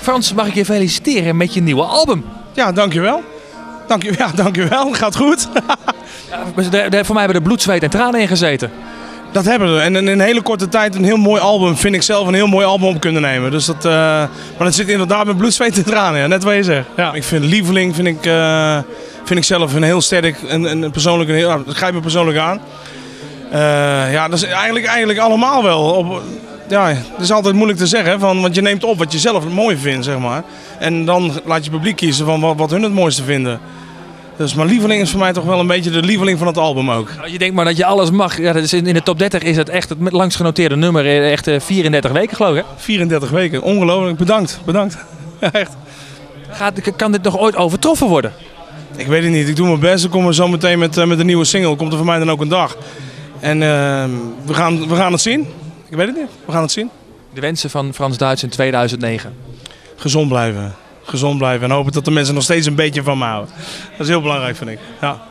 Frans, mag ik je feliciteren met je nieuwe album? Ja, dankjewel. Dankjewel. Gaat goed. Voor mij hebben er bloed, zweet en tranen in gezeten. Dat hebben we. En in een hele korte tijd een heel mooi album. Vind ik zelf een heel mooi album op kunnen nemen. Dus maar dat zit inderdaad met bloed, zweet en tranen. Ja, net wat je zegt. Ja. Ik vind Lieveling vind ik zelf een heel sterk en persoonlijk. Dat grijpt me persoonlijk aan. Ja, dat is eigenlijk allemaal wel. Ja, het is altijd moeilijk te zeggen, want je neemt op wat je zelf mooi vindt, zeg maar. En dan laat je publiek kiezen van wat hun het mooiste vinden. Dus, maar Lieveling is voor mij toch wel een beetje de lieveling van het album ook. Je denkt maar dat je alles mag. Ja, dat is in de top 30 is het echt het langst genoteerde nummer. Echt 34 weken geloof ik, hè? 34 weken, ongelooflijk. Bedankt. Ja, echt. Kan dit nog ooit overtroffen worden? Ik weet het niet. Ik doe mijn best. Ik kom zo meteen met een nieuwe single. Komt er voor mij dan ook een dag. En we gaan het zien. Ik weet het niet. We gaan het zien. De wensen van Frans Duits in 2009. Gezond blijven. En hopen dat de mensen nog steeds een beetje van me houden. Dat is heel belangrijk, vind ik. Ja.